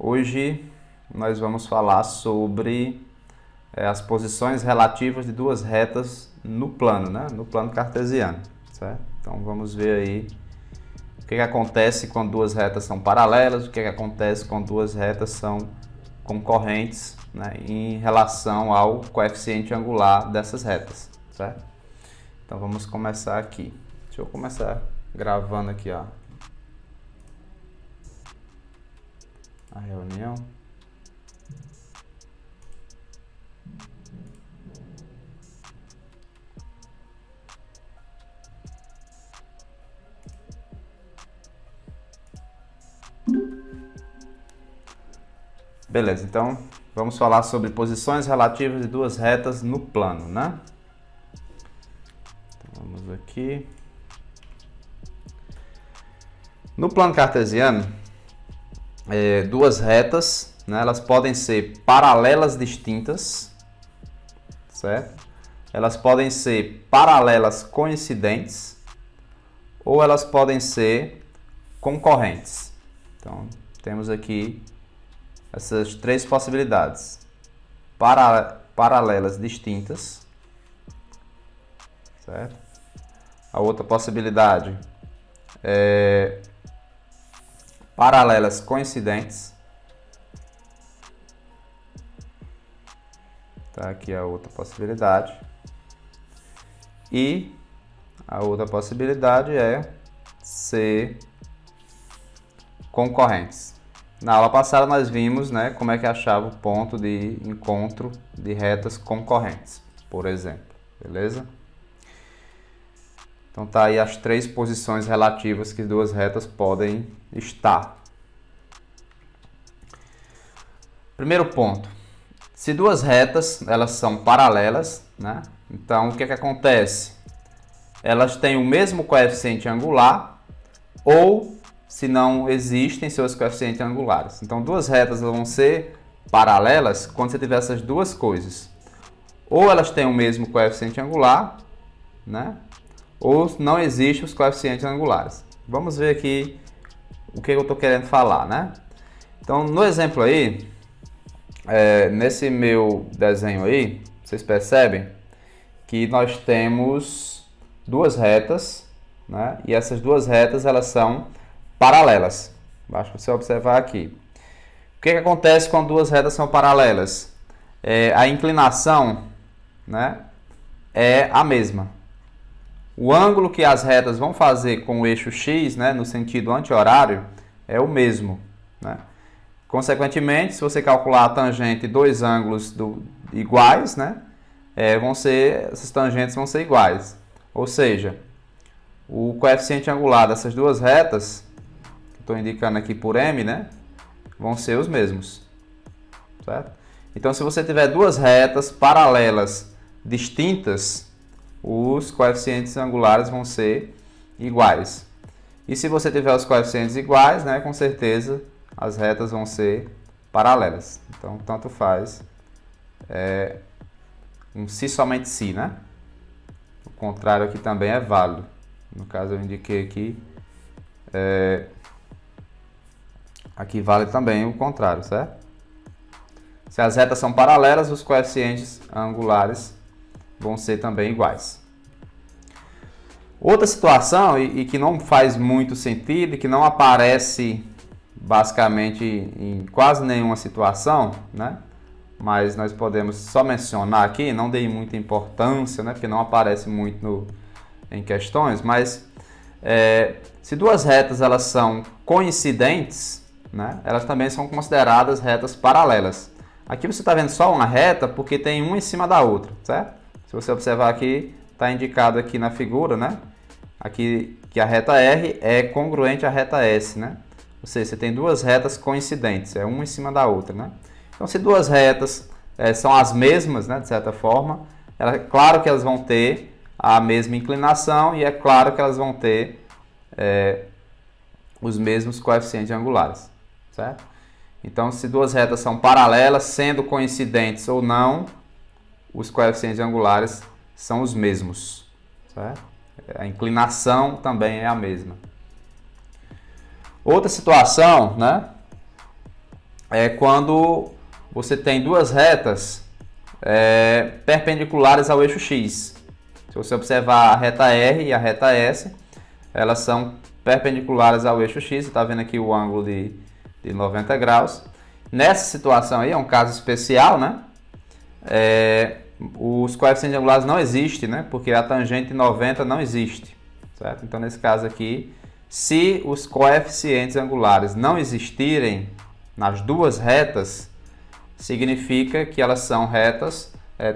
Hoje nós vamos falar sobre as posições relativas de duas retas no plano, né? No plano cartesiano, certo? Então vamos ver aí o que acontece quando duas retas são paralelas, o que acontece quando duas retas são concorrentes, né, em relação ao coeficiente angular dessas retas, certo? Então vamos começar aqui. Deixa eu começar gravando aqui, ó, a reunião. Beleza, então vamos falar sobre posições relativas de duas retas no plano, né? Então, vamos aqui. No plano cartesiano, duas retas, né, elas podem ser paralelas distintas, certo? Elas podem ser paralelas coincidentes ou elas podem ser concorrentes. Então, temos aqui essas três possibilidades: paralelas distintas, certo? A outra possibilidade é paralelas coincidentes. Tá aqui a outra possibilidade. E a outra possibilidade é ser concorrentes. Na aula passada nós vimos, né, como é que achava o ponto de encontro de retas concorrentes, por exemplo, beleza? Então tá aí as três posições relativas que duas retas podem estar. Primeiro ponto: se duas retas elas são paralelas, né? Então o que acontece? Elas têm o mesmo coeficiente angular ou se não existem seus coeficientes angulares. Então, duas retas vão ser paralelas quando você tiver essas duas coisas. Ou elas têm o mesmo coeficiente angular, né? Ou não existem os coeficientes angulares. Vamos ver aqui o que eu estou querendo falar, né? Então, no exemplo aí, nesse meu desenho aí, vocês percebem que nós temos duas retas, né? E essas duas retas elas são paralelas. Basta você observar aqui. O que acontece quando duas retas são paralelas? A inclinação, né, é a mesma. O ângulo que as retas vão fazer com o eixo x, né, no sentido anti-horário, é o mesmo, né? Consequentemente, se você calcular a tangente de dois ângulos iguais, né, essas tangentes vão ser iguais. Ou seja, o coeficiente angular dessas duas retas, estou indicando aqui por M, né, vão ser os mesmos, certo? Então, se você tiver duas retas paralelas distintas, os coeficientes angulares vão ser iguais. E se você tiver os coeficientes iguais, né, com certeza as retas vão ser paralelas. Então, tanto faz um se somente se, né? O contrário aqui também é válido. No caso, eu indiquei aqui. Aqui vale também o contrário, certo? Se as retas são paralelas, os coeficientes angulares vão ser também iguais. Outra situação, e que não faz muito sentido, e que não aparece basicamente em quase nenhuma situação, né? Mas nós podemos só mencionar aqui, não dei muita importância, né? Porque não aparece muito em questões, mas se duas retas elas são coincidentes, né, elas também são consideradas retas paralelas. Aqui você está vendo só uma reta porque tem uma em cima da outra, certo? Se você observar aqui, está indicado aqui na figura, né, aqui que a reta R é congruente à reta S, né? Ou seja, você tem duas retas coincidentes, uma em cima da outra, né? Então, se duas retas são as mesmas, né, de certa forma, é claro que elas vão ter a mesma inclinação e é claro que elas vão ter os mesmos coeficientes angulares, certo? Então, se duas retas são paralelas, sendo coincidentes ou não, os coeficientes angulares são os mesmos, certo? A inclinação também é a mesma. Outra situação, né, é quando você tem duas retas perpendiculares ao eixo X. Se você observar a reta R e a reta S, elas são perpendiculares ao eixo X. Você está vendo aqui o ângulo de 90 graus. Nessa situação aí, é um caso especial, né? Os coeficientes angulares não existem, né? Porque a tangente 90 não existe, certo? Então, nesse caso aqui, se os coeficientes angulares não existirem nas duas retas, significa que elas são retas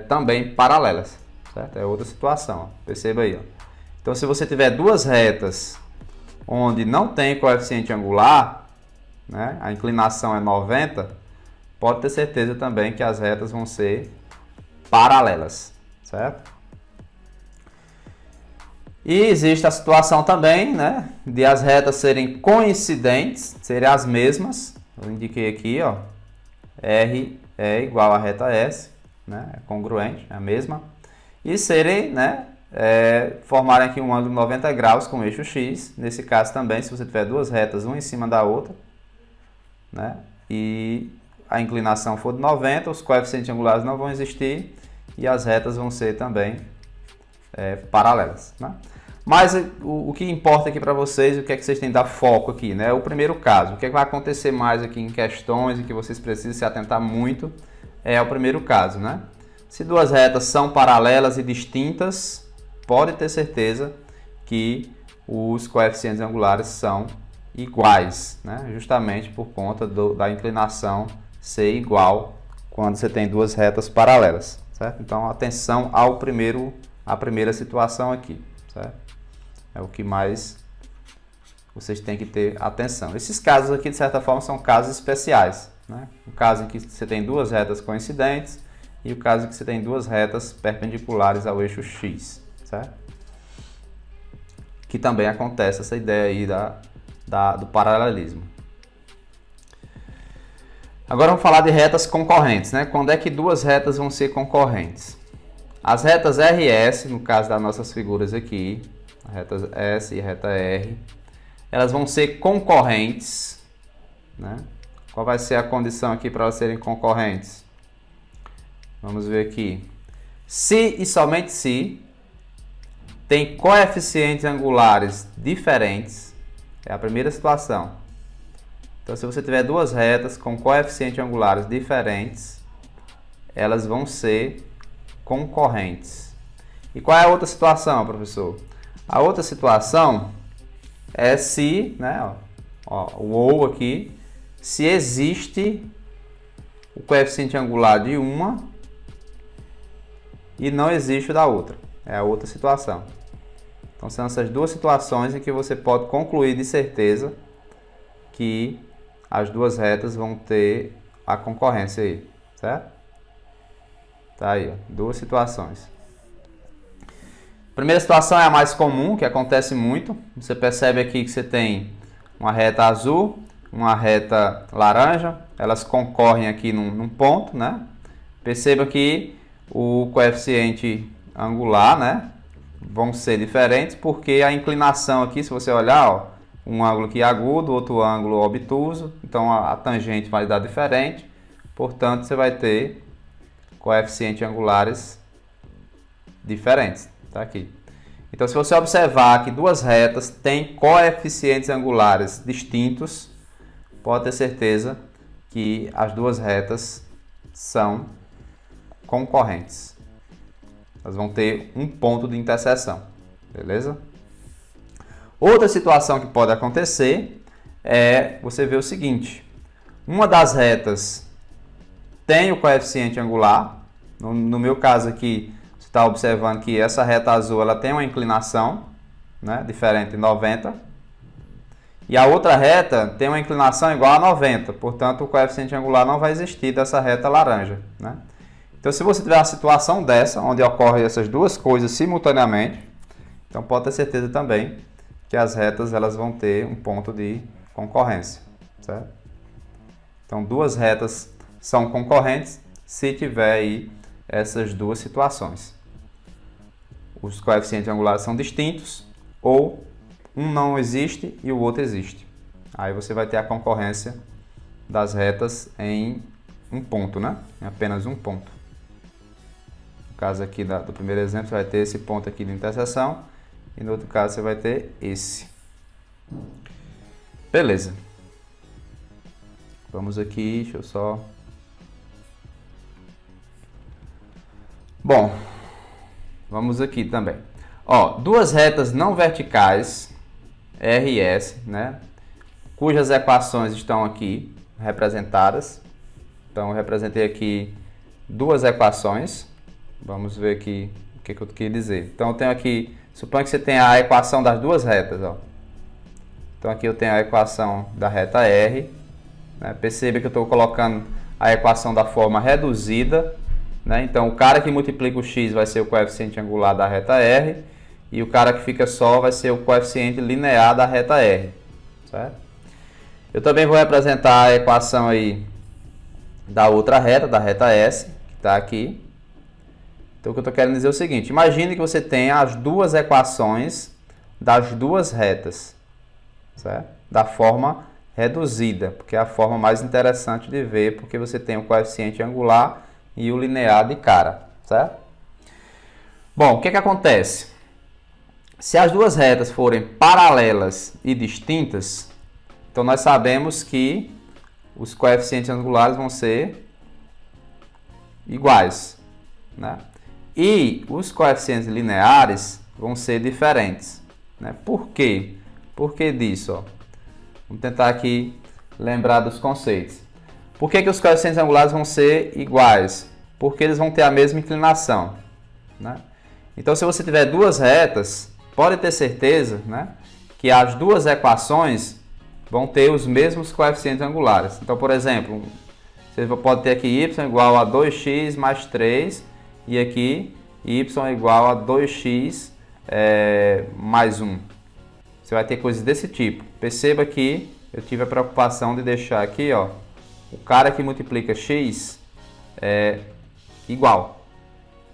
também paralelas, certo? É outra situação, ó. Perceba aí, ó. Então, se você tiver duas retas onde não tem coeficiente angular, né, a inclinação é 90, pode ter certeza também que as retas vão ser paralelas, certo? E existe a situação também, né, de as retas serem coincidentes, serem as mesmas. Eu indiquei aqui, ó, R é igual à reta S, né, é congruente, é a mesma. E serem, né, formarem aqui um ângulo de 90 graus com o eixo X. Nesse caso também, se você tiver duas retas, uma em cima da outra, né, e a inclinação for de 90, os coeficientes angulares não vão existir e as retas vão ser também paralelas, né? Mas o que importa aqui para vocês, o que é que vocês têm que dar foco aqui, né? O primeiro caso, o que é que vai acontecer mais aqui em questões e que vocês precisam se atentar muito é o primeiro caso, né? Se duas retas são paralelas e distintas, pode ter certeza que os coeficientes angulares são iguais, né? Justamente por conta da inclinação ser igual quando você tem duas retas paralelas, certo? Então, atenção à primeira situação aqui, certo? É o que mais vocês têm que ter atenção. Esses casos aqui, de certa forma, são casos especiais, né? O caso em que você tem duas retas coincidentes e o caso em que você tem duas retas perpendiculares ao eixo X, certo? Que também acontece essa ideia aí do paralelismo. Agora vamos falar de retas concorrentes, né? Quando é que duas retas vão ser concorrentes? As retas R e S, no caso das nossas figuras aqui, a reta S e a reta R, elas vão ser concorrentes, né? Qual vai ser a condição aqui para elas serem concorrentes? Vamos ver aqui. Se e somente se tem coeficientes angulares diferentes, é a primeira situação. Então, se você tiver duas retas com coeficientes angulares diferentes, elas vão ser concorrentes. E qual é a outra situação, professor? A outra situação é se, né, o ou aqui, se existe o coeficiente angular de uma e não existe o da outra. É a outra situação. Então, são essas duas situações em que você pode concluir de certeza que as duas retas vão ter a concorrência aí, certo? Tá aí, ó, duas situações. A primeira situação é a mais comum, que acontece muito. Você percebe aqui que você tem uma reta azul, uma reta laranja, elas concorrem aqui num ponto, né? Perceba que o coeficiente angular, né, vão ser diferentes, porque a inclinação aqui, se você olhar, ó, um ângulo aqui agudo, outro ângulo obtuso, então a tangente vai dar diferente, portanto você vai ter coeficientes angulares diferentes, tá aqui. Então, se você observar que duas retas têm coeficientes angulares distintos, pode ter certeza que as duas retas são concorrentes. Elas vão ter um ponto de interseção, beleza? Outra situação que pode acontecer é você ver o seguinte: uma das retas tem o coeficiente angular. No meu caso aqui, você está observando que essa reta azul ela tem uma inclinação, né, diferente de 90. E a outra reta tem uma inclinação igual a 90. Portanto, o coeficiente angular não vai existir dessa reta laranja, né? Então, se você tiver uma situação dessa, onde ocorrem essas duas coisas simultaneamente, então pode ter certeza também que as retas elas vão ter um ponto de concorrência, certo? Então, duas retas são concorrentes se tiver aí essas duas situações. Os coeficientes angulares são distintos ou um não existe e o outro existe. Aí você vai ter a concorrência das retas em um ponto, né? Em apenas um ponto. No caso aqui do primeiro exemplo, você vai ter esse ponto aqui de interseção e no outro caso você vai ter esse. Beleza. Vamos aqui, deixa eu só... Bom, vamos aqui também. Ó, duas retas não verticais, R e S, né? Cujas equações estão aqui representadas. Então, eu representei aqui duas equações. Vamos ver aqui o que eu queria dizer. Então, eu tenho aqui, suponha que você tenha a equação das duas retas, ó. Então, aqui eu tenho a equação da reta R, né? Perceba que eu estou colocando a equação da forma reduzida, né? Então, o cara que multiplica o x vai ser o coeficiente angular da reta R, e o cara que fica só vai ser o coeficiente linear da reta R, certo? Eu também vou representar a equação aí da outra reta, da reta S, que está aqui. Então, o que eu estou querendo dizer é o seguinte: imagine que você tenha as duas equações das duas retas, certo? Da forma reduzida, porque é a forma mais interessante de ver, porque você tem o coeficiente angular e o linear de cara, certo? Bom, o que acontece? Se as duas retas forem paralelas e distintas, então nós sabemos que os coeficientes angulares vão ser iguais, né? E os coeficientes lineares vão ser diferentes, né? Por quê? Por que disso? Ó? Vamos tentar aqui lembrar dos conceitos. Por que os coeficientes angulares vão ser iguais? Porque eles vão ter a mesma inclinação, né? Então, se você tiver duas retas, pode ter certeza, né, que as duas equações vão ter os mesmos coeficientes angulares. Então, por exemplo, você pode ter aqui y igual a 2x mais 3 e aqui y igual a 2x mais 1. Você vai ter coisas desse tipo. Perceba que eu tive a preocupação de deixar aqui, ó, o cara que multiplica x é igual,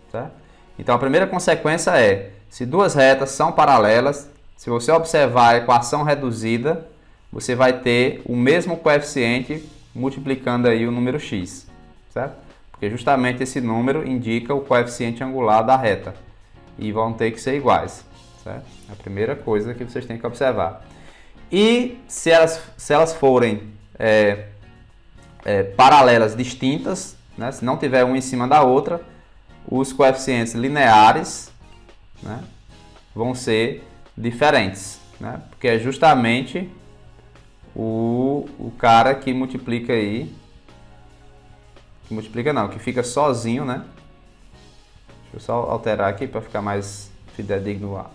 certo? Então, a primeira consequência é, se duas retas são paralelas, se você observar a equação reduzida, você vai ter o mesmo coeficiente multiplicando aí o número x, certo? Porque justamente esse número indica o coeficiente angular da reta e vão ter que ser iguais, certo? É a primeira coisa que vocês têm que observar. E se elas forem paralelas distintas, né? Se não tiver uma em cima da outra, os coeficientes lineares, né, vão ser diferentes, né? Porque é justamente o cara que multiplica aí, que fica sozinho, né? Deixa eu só alterar aqui para ficar mais fidedigno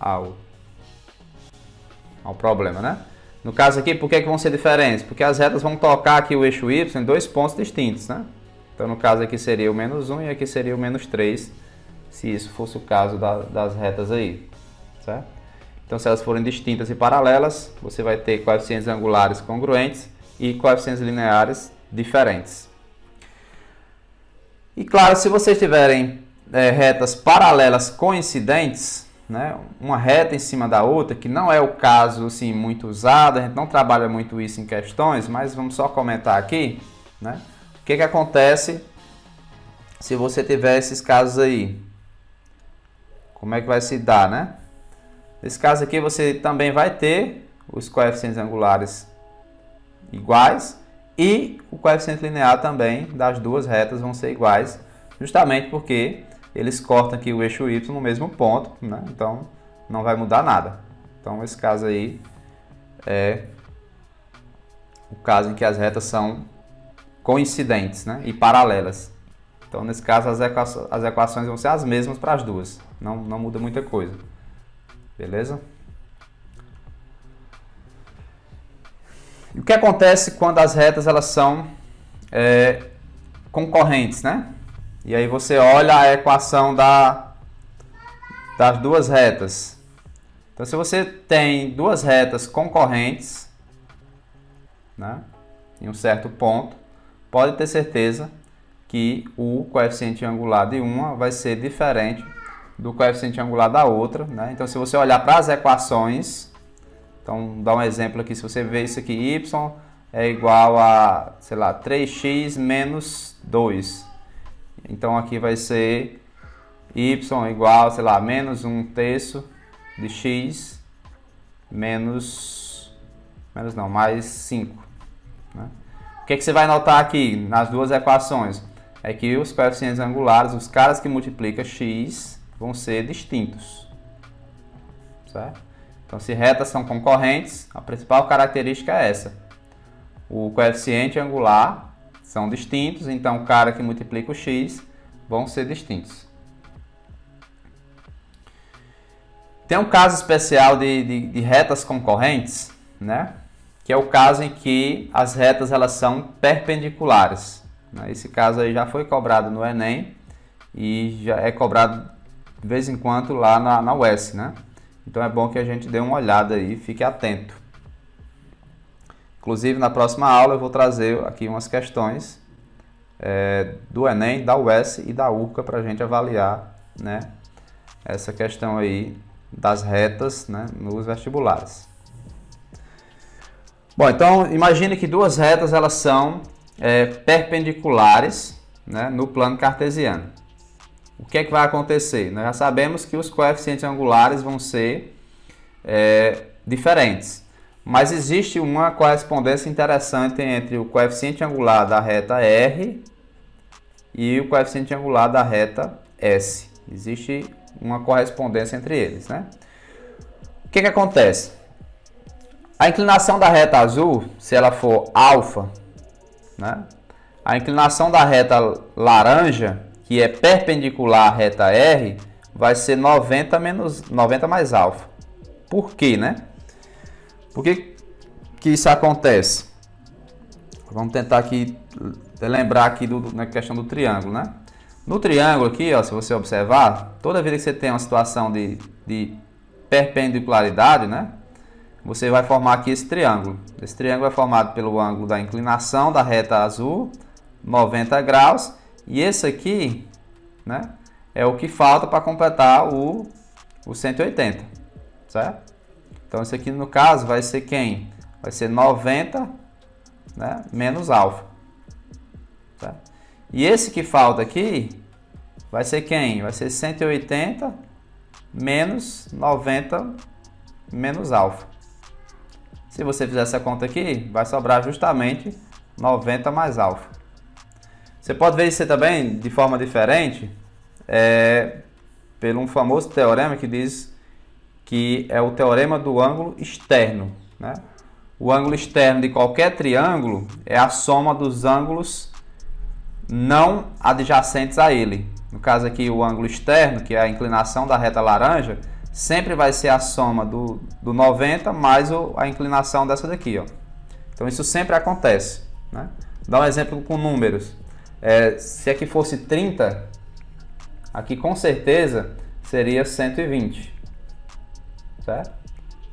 ao problema, né? No caso aqui, por que vão ser diferentes? Porque as retas vão tocar aqui o eixo y em dois pontos distintos, né? Então, no caso aqui seria o menos 1 e aqui seria o menos 3, se isso fosse o caso das retas aí, certo? Então, se elas forem distintas e paralelas, você vai ter coeficientes angulares congruentes e coeficientes lineares diferentes. E, claro, se vocês tiverem retas paralelas coincidentes, né, uma reta em cima da outra, que não é o caso assim, muito usado, a gente não trabalha muito isso em questões, mas vamos só comentar aqui, né? O que acontece se você tiver esses casos aí? Como é que vai se dar, né? Nesse caso aqui você também vai ter os coeficientes angulares iguais e o coeficiente linear também das duas retas vão ser iguais, justamente porque eles cortam aqui o eixo y no mesmo ponto, né? Então não vai mudar nada. Então esse caso aí é o caso em que as retas são coincidentes, né, e paralelas. Então, nesse caso, as equações vão ser as mesmas para as duas. Não muda muita coisa. Beleza? E o que acontece quando as retas elas são concorrentes, né? E aí você olha a equação das duas retas. Então, se você tem duas retas concorrentes, né, em um certo ponto, pode ter certeza que o coeficiente angular de uma vai ser diferente do coeficiente angular da outra, né? Então, se você olhar para as equações, então, dá um exemplo aqui, se você vê isso aqui, y é igual a, sei lá, 3x menos 2. Então aqui vai ser y igual, sei lá, menos 1/3 de x mais 5. Né? O que você vai notar aqui nas duas equações? É que os coeficientes angulares, os caras que multiplicam x, vão ser distintos. Certo? Então, se retas são concorrentes, a principal característica é essa. O coeficiente angular são distintos, então o cara que multiplica o x vão ser distintos. Tem um caso especial de retas concorrentes, né? Que é o caso em que as retas elas são perpendiculares. Esse caso aí já foi cobrado no Enem e já é cobrado de vez em quando lá na UES, né? Então é bom que a gente dê uma olhada aí e fique atento. Inclusive na próxima aula eu vou trazer aqui umas questões do Enem, da UES e da URCA para a gente avaliar, né, essa questão aí das retas, né, nos vestibulares. Bom, então imagine que duas retas elas são perpendiculares, né, no plano cartesiano. O que é que vai acontecer? Nós já sabemos que os coeficientes angulares vão ser diferentes, mas existe uma correspondência interessante entre o coeficiente angular da reta R e o coeficiente angular da reta S. Existe uma correspondência entre eles, né? O que acontece? A inclinação da reta azul, se ela for alfa, né? A inclinação da reta laranja, que é perpendicular à reta R, vai ser 90 mais alfa. Por quê, né? Por que isso acontece? Vamos tentar aqui lembrar aqui na questão do triângulo, né? No triângulo aqui, ó, se você observar, toda vez que você tem uma situação de perpendicularidade, né? Você vai formar aqui esse triângulo. Esse triângulo é formado pelo ângulo da inclinação da reta azul, 90 graus, e esse aqui, né, é o que falta para completar o 180, certo? Então, esse aqui no caso vai ser quem? Vai ser 90, né, menos alfa. Certo? E esse que falta aqui vai ser quem? Vai ser 180 menos 90 menos alfa. Se você fizer essa conta aqui, vai sobrar justamente 90 mais alfa. Você pode ver isso também de forma diferente, pelo um famoso teorema que diz que é o teorema do ângulo externo, né? O ângulo externo de qualquer triângulo é a soma dos ângulos não adjacentes a ele. No caso aqui, o ângulo externo, que é a inclinação da reta laranja, sempre vai ser a soma do 90 mais a inclinação dessa daqui, ó. Então isso sempre acontece, né? Dá um exemplo com números. Se aqui fosse 30, aqui com certeza seria 120, certo?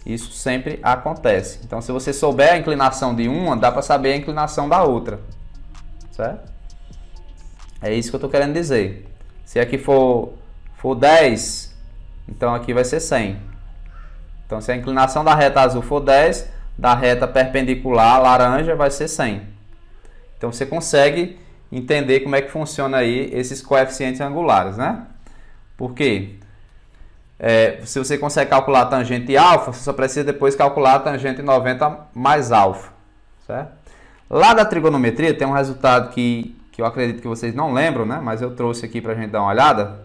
Isso sempre acontece. Então, se você souber a inclinação de uma, dá para saber a inclinação da outra, certo? É isso que eu estou querendo dizer. Se aqui for 10, então aqui vai ser 100. Então, se a inclinação da reta azul for 10, da reta perpendicular laranja vai ser 100. Então, você consegue entender como é que funciona aí esses coeficientes angulares, né? Por quê? Se você consegue calcular a tangente alfa, você só precisa depois calcular a tangente 90 mais alfa, certo? Lá da trigonometria tem um resultado que eu acredito que vocês não lembram, né? Mas eu trouxe aqui para a gente dar uma olhada.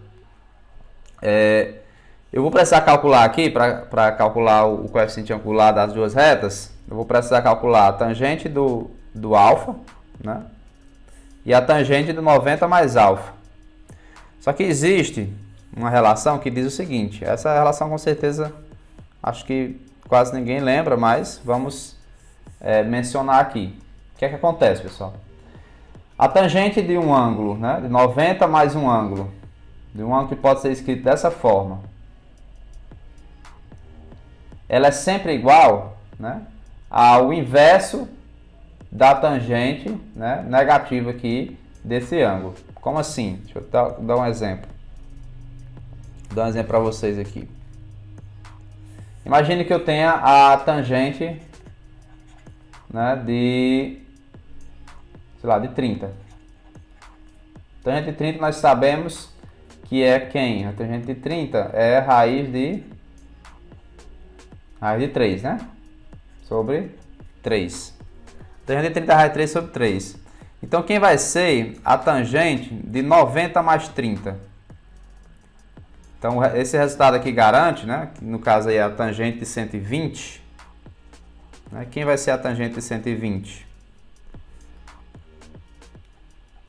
Eu vou precisar calcular aqui, para calcular o coeficiente angular das duas retas, eu vou precisar calcular a tangente do alfa, né? E a tangente do 90 mais alfa. Só que existe uma relação que diz o seguinte, essa relação com certeza acho que quase ninguém lembra, mas vamos mencionar aqui. O que é que acontece, pessoal? A tangente de um ângulo, né, de 90 mais um ângulo, de um ângulo que pode ser escrito dessa forma, ela é sempre igual, né, ao inverso da tangente, né, negativa aqui desse ângulo. Como assim? Deixa eu dar um exemplo. Vou dar um exemplo para vocês aqui. Imagine que eu tenha a tangente né, de, sei lá, de 30. Tangente de 30 nós sabemos que é quem? A tangente de 30 é raiz de 3, né? Sobre 3. Tangente de 30 é raiz de 3 sobre 3. Então, quem vai ser a tangente de 90 mais 30? Então, esse resultado aqui garante, né? No caso aí é a tangente de 120. Né? Quem vai ser a tangente de 120?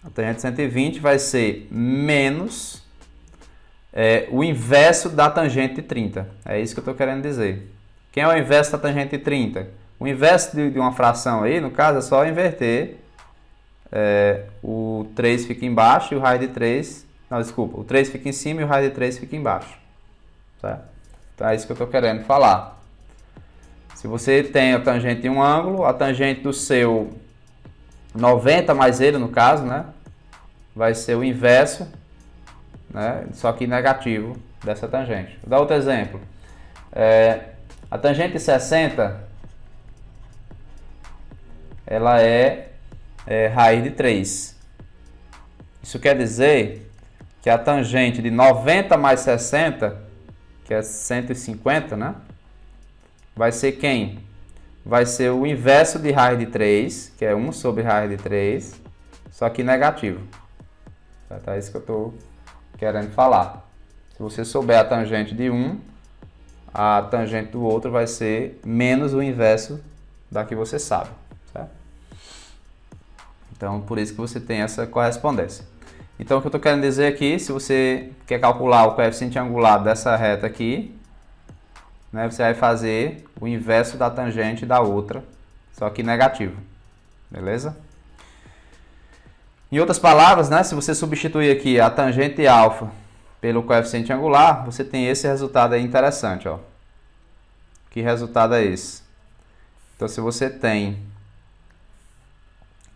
A tangente de 120 vai ser menos o inverso da tangente de 30. É isso que eu estou querendo dizer. Quem é o inverso da tangente de 30? O inverso de uma fração aí, no caso, é só inverter. O 3 fica embaixo e o raio de 3... Não, desculpa. O 3 fica em cima e o raio de 3 fica embaixo. Certo? Então é isso que eu estou querendo falar. Se você tem a tangente de um ângulo, a tangente do seu 90 mais ele, no caso, né? Vai ser o inverso, né? Só que negativo dessa tangente. Vou dar outro exemplo. A tangente de 60, ela é raiz de 3. Isso quer dizer que a tangente de 90 mais 60, que é 150, né? Vai ser quem? Vai ser o inverso de raiz de 3, que é 1 sobre raiz de 3, só que negativo. É isso que eu estou querendo falar. Se você souber a tangente de um, a tangente do outro vai ser menos o inverso da que você sabe. Certo? Então, por isso que você tem essa correspondência. Então, o que eu estou querendo dizer aqui, se você quer calcular o coeficiente angular dessa reta aqui, né, você vai fazer o inverso da tangente da outra, só que negativo. Beleza? Em outras palavras, né, se você substituir aqui a tangente alfa pelo coeficiente angular, você tem esse resultado aí interessante. Ó. Que resultado é esse? Então, se você tem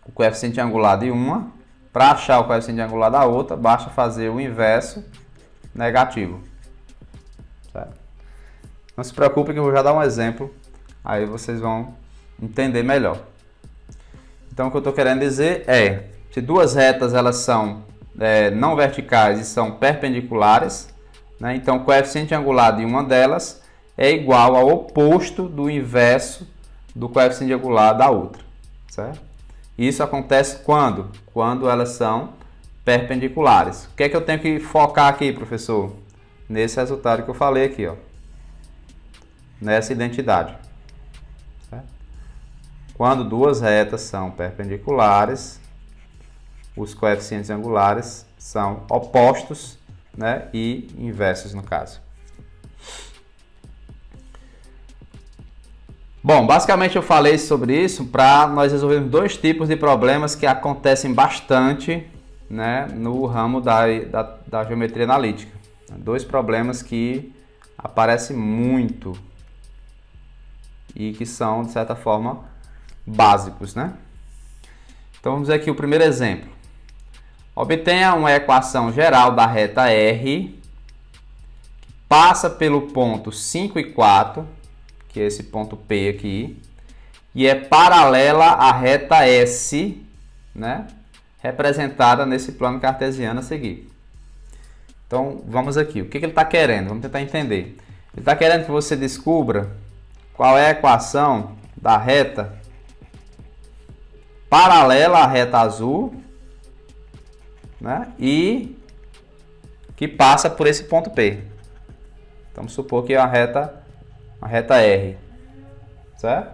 o coeficiente angular de uma, para achar o coeficiente angular da outra, basta fazer o inverso negativo. Certo? Não se preocupe que eu vou já dar um exemplo, aí vocês vão entender melhor. Então, o que eu estou querendo dizer é, se duas retas elas são não verticais e são perpendiculares, né, então o coeficiente angular de uma delas é igual ao oposto do inverso do coeficiente angular da outra. Certo? Isso acontece quando? Quando elas são perpendiculares. O que é que eu tenho que focar aqui, professor? Nesse resultado que eu falei aqui, ó. Nessa identidade. Certo? Quando duas retas são perpendiculares, os coeficientes angulares são opostos, né, e inversos no caso. Bom, basicamente eu falei sobre isso para nós resolvermos dois tipos de problemas que acontecem bastante, né, no ramo da geometria analítica. Dois problemas que aparecem muito e que são, de certa forma, básicos, né? Então vamos ver aqui o primeiro exemplo. Obtenha uma equação geral da reta R, passa pelo ponto 5 e 4, que é esse ponto P aqui, e é paralela à reta S, né, representada nesse plano cartesiano a seguir. Então vamos aqui, o que ele está querendo? Vamos tentar entender. Ele está querendo que você descubra qual é a equação da reta paralela à reta azul, né, e que passa por esse ponto P. Vamos supor que é a reta R, certo?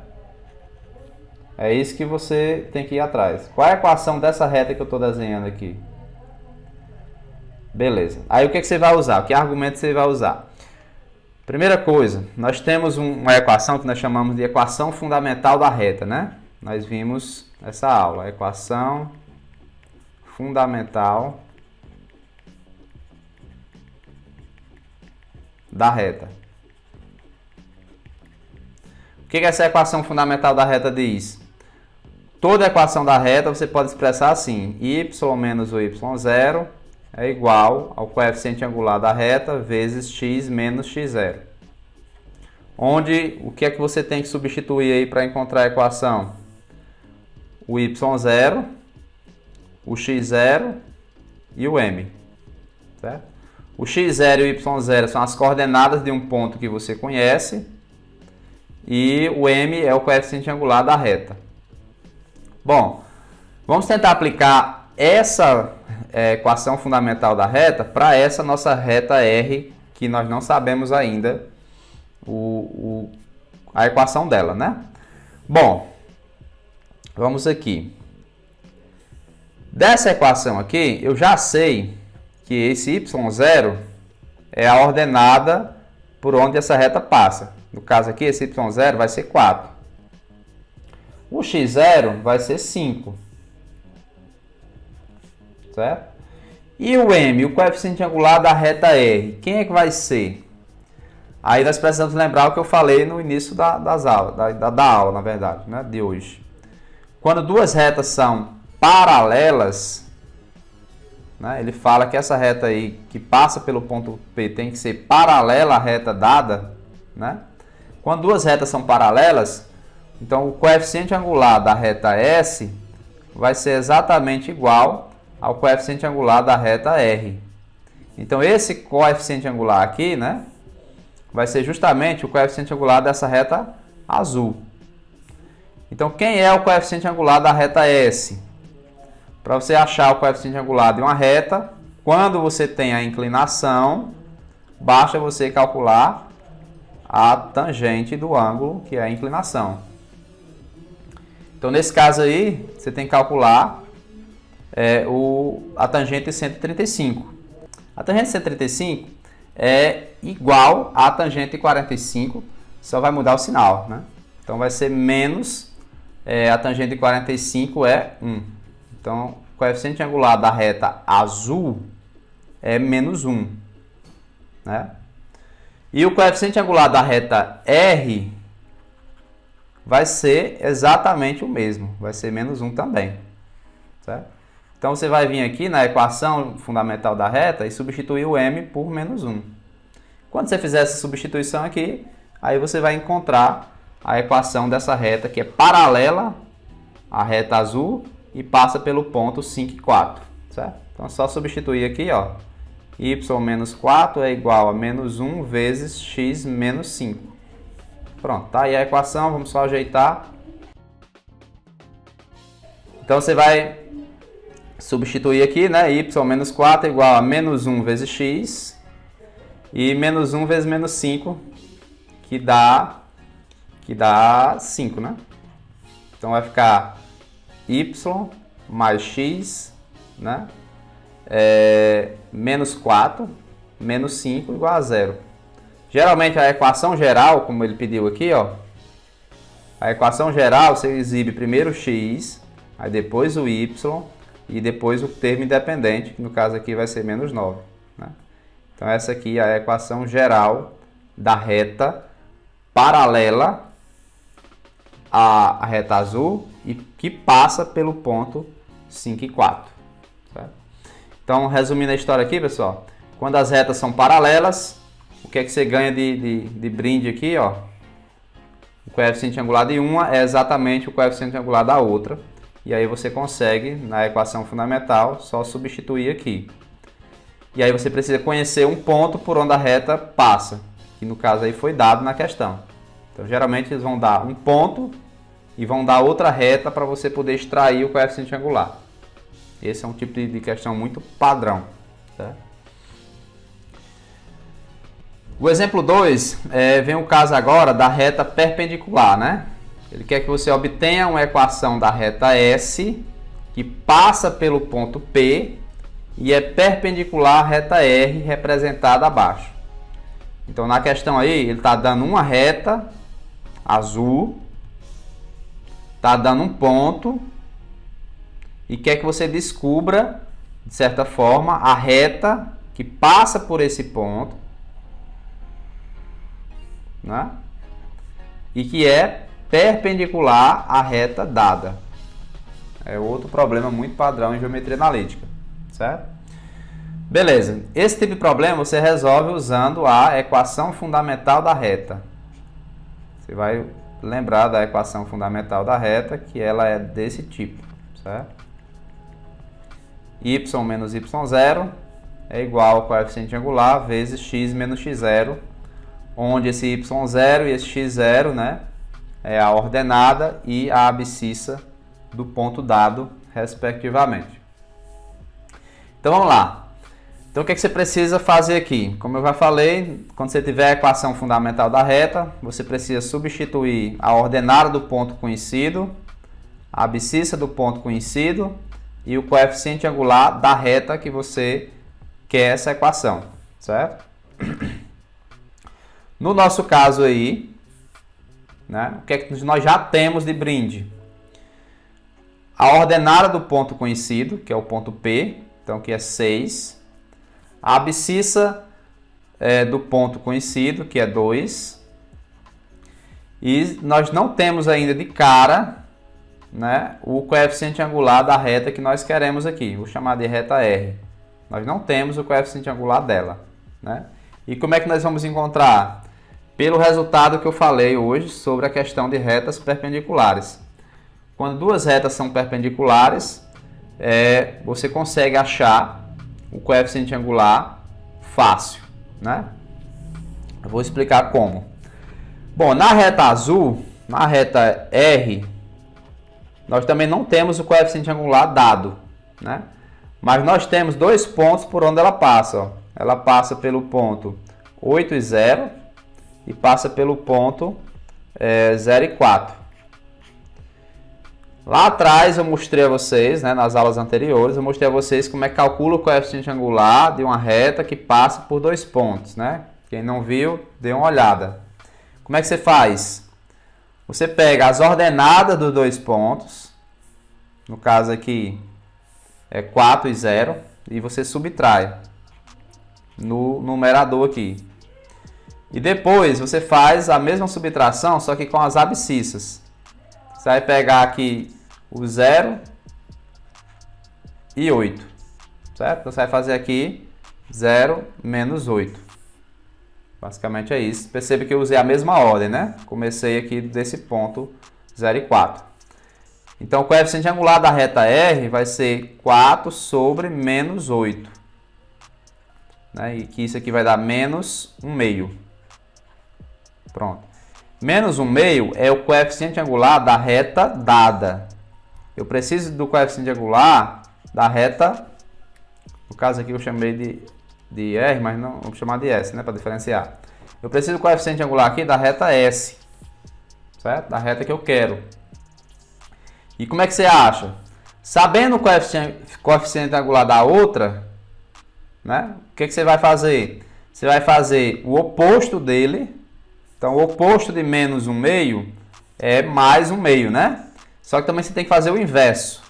É isso que você tem que ir atrás. Qual é a equação dessa reta que eu estou desenhando aqui? Beleza. Aí o que você vai usar? Que argumento você vai usar? Primeira coisa, nós temos uma equação que nós chamamos de equação fundamental da reta, né? Nós vimos essa aula, a equação fundamental da reta. O que essa equação fundamental da reta diz? Toda equação da reta você pode expressar assim: y menos o y0 é igual ao coeficiente angular da reta vezes x menos x0. Onde, o que é que você tem que substituir aí para encontrar a equação? o y0, o x0 e o m. Certo? O x0 e o y0 são as coordenadas de um ponto que você conhece e o m é o coeficiente angular da reta. Bom, vamos tentar aplicar essa equação fundamental da reta para essa nossa reta R, que nós não sabemos ainda a equação dela, né? Bom, vamos aqui. Dessa equação aqui, eu já sei que esse y0 é a ordenada por onde essa reta passa. No caso aqui, esse y0 vai ser 4. O x0 vai ser 5. Certo? E o m, o coeficiente angular da reta R, quem é que vai ser? Aí nós precisamos lembrar o que eu falei no início da aula, na verdade, né, de hoje. Quando duas retas são paralelas, né, ele fala que essa reta aí que passa pelo ponto P tem que ser paralela à reta dada, né? Quando duas retas são paralelas, então o coeficiente angular da reta S vai ser exatamente igual ao coeficiente angular da reta R. Então esse coeficiente angular aqui, né, vai ser justamente o coeficiente angular dessa reta azul. Então quem é o coeficiente angular da reta S? Para você achar o coeficiente angular de uma reta, quando você tem a inclinação, basta você calcular a tangente do ângulo, que é a inclinação. Então, nesse caso aí, você tem que calcular a tangente de 135. A tangente de 135 é igual à tangente de 45, só vai mudar o sinal, né? Então, vai ser menos, a tangente de 45 é 1. Então, o coeficiente angular da reta azul é menos 1, né? E o coeficiente angular da reta R vai ser exatamente o mesmo, vai ser menos 1 também, certo? Então, você vai vir aqui na equação fundamental da reta e substituir o m por menos 1. Quando você fizer essa substituição aqui, aí você vai encontrar a equação dessa reta que é paralela à reta azul e passa pelo ponto 5 e 4, certo? Então, é só substituir aqui, ó. Y menos 4 é igual a menos 1 vezes x menos 5. Pronto, tá aí a equação, vamos só ajeitar. Então, você vai substituir aqui, né? Y menos 4 é igual a menos 1 vezes x. E menos 1 vezes menos 5, que dá 5, né? Então, vai ficar y mais x, né? Menos 4, menos 5 igual a 0. Geralmente a equação geral, como ele pediu aqui, ó, a equação geral você exibe primeiro o x, aí depois o y e depois o termo independente, que no caso aqui vai ser menos 9. Né? Então essa aqui é a equação geral da reta paralela à reta azul e que passa pelo ponto 5 e 4. Certo? Então, resumindo a história aqui, pessoal, quando as retas são paralelas, o que é que você ganha de brinde aqui, ó? O coeficiente angular de uma é exatamente o coeficiente angular da outra. E aí você consegue, na equação fundamental, só substituir aqui. E aí você precisa conhecer um ponto por onde a reta passa, que no caso aí foi dado na questão. Então, geralmente eles vão dar um ponto e vão dar outra reta para você poder extrair o coeficiente angular. Esse é um tipo de questão muito padrão. Tá? O exemplo 2, vem o caso agora da reta perpendicular, né? Ele quer que você obtenha uma equação da reta S que passa pelo ponto P e é perpendicular à reta R representada abaixo. Então, na questão aí, ele está dando uma reta azul, está dando um ponto e quer que você descubra, de certa forma, a reta que passa por esse ponto, né? E que é perpendicular à reta dada. É outro problema muito padrão em geometria analítica, certo? Beleza, esse tipo de problema você resolve usando a equação fundamental da reta. Você vai lembrar da equação fundamental da reta, que ela é desse tipo, certo? Y menos y0 é igual ao coeficiente angular vezes x menos x0, onde esse y0 e esse x0, né, é a ordenada e a abscissa do ponto dado, respectivamente. Então vamos lá. Então o que você precisa fazer aqui? Como eu já falei, quando você tiver a equação fundamental da reta, você precisa substituir a ordenada do ponto conhecido, a abscissa do ponto conhecido e o coeficiente angular da reta que você quer essa equação, certo? No nosso caso aí, né, o que é que nós já temos de brinde? A ordenada do ponto conhecido, que é o ponto P, então que é 6. A abscissa do ponto conhecido, que é 2. E nós não temos ainda de cara, né, o coeficiente angular da reta que nós queremos aqui. Vou chamar de reta R. Nós não temos o coeficiente angular dela, né? E como é que nós vamos encontrar? Pelo resultado que eu falei hoje sobre a questão de retas perpendiculares. Quando duas retas são perpendiculares, você consegue achar o coeficiente angular fácil, né? Eu vou explicar como. Bom, na reta azul, na reta R, nós também não temos o coeficiente angular dado, né? Mas nós temos dois pontos por onde ela passa. Ó. Ela passa pelo ponto 8 e 0 e passa pelo ponto 0 e 4. Lá atrás eu mostrei a vocês, né, nas aulas anteriores, eu mostrei a vocês como é que calcula o coeficiente angular de uma reta que passa por dois pontos, né? Quem não viu, dê uma olhada. Como é que você faz? Você pega as ordenadas dos dois pontos, no caso aqui é 4 e 0, e você subtrai no numerador aqui. E depois você faz a mesma subtração, só que com as abscissas. Você vai pegar aqui o 0 e 8, certo? Então você vai fazer aqui 0 menos 8. Basicamente é isso. Percebe que eu usei a mesma ordem, né? Comecei aqui desse ponto 0 e 4. Então o coeficiente angular da reta R vai ser 4 sobre menos 8. Né? E que isso aqui vai dar menos 1/2. Pronto. Menos 1/2 é o coeficiente angular da reta dada. Eu preciso do coeficiente angular da reta, no caso aqui eu chamei de R, mas não vou chamar de S, né, para diferenciar. Eu preciso do coeficiente angular aqui da reta S, certo? Da reta que eu quero. E como é que você acha? Sabendo o coeficiente angular da outra, né, o que você vai fazer? Você vai fazer o oposto dele. Então, o oposto de menos 1/2 é mais 1/2, né? Só que também você tem que fazer o inverso.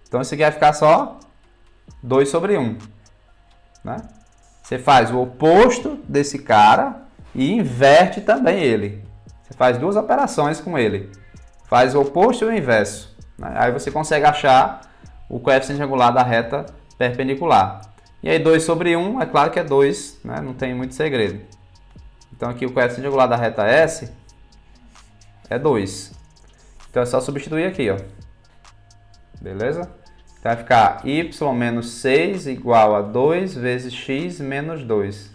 Então, isso aqui vai ficar só 2 sobre 1. Né? Você faz o oposto desse cara e inverte também ele. Você faz duas operações com ele. Faz o oposto e o inverso. Né? Aí você consegue achar o coeficiente angular da reta perpendicular. E aí 2 sobre 1, é claro que é 2, né? Não tem muito segredo. Então aqui o coeficiente angular da reta S é 2. Então é só substituir aqui, ó. Beleza? Então vai ficar y menos 6 igual a 2 vezes x menos 2.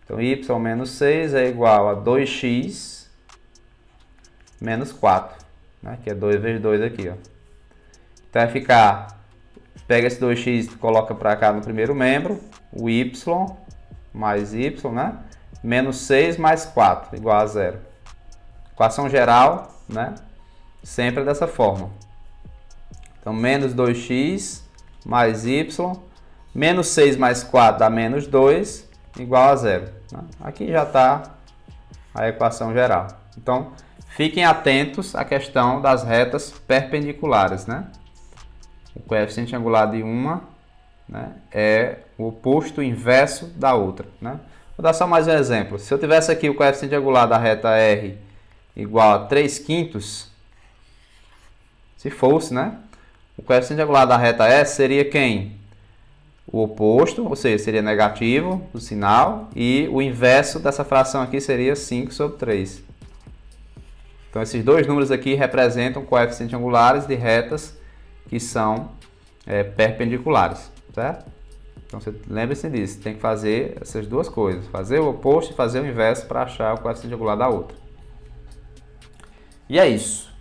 Então y menos 6 é igual a 2x menos 4. Né? Que é 2 vezes 2 aqui, ó. Então vai ficar, pega esse 2x e coloca para cá no primeiro membro, o y mais y, né? Menos 6 mais 4, igual a 0. Equação geral, né? Sempre é dessa forma. Então, menos 2x mais y, menos 6 mais 4 dá menos 2, igual a 0. Né? Aqui já está a equação geral. Então, fiquem atentos à questão das retas perpendiculares, né? O coeficiente angular de uma, né, é o oposto inverso da outra, né? Vou dar só mais um exemplo. Se eu tivesse aqui o coeficiente angular da reta R igual a 3/5, se fosse, né? O coeficiente angular da reta S seria quem? O oposto, ou seja, seria negativo do sinal, e o inverso dessa fração aqui seria 5 sobre 3. Então, esses dois números aqui representam coeficientes angulares de retas que são perpendiculares, certo? Então, lembre-se disso, tem que fazer essas duas coisas, fazer o oposto e fazer o inverso para achar o coeficiente angular da outra. E é isso.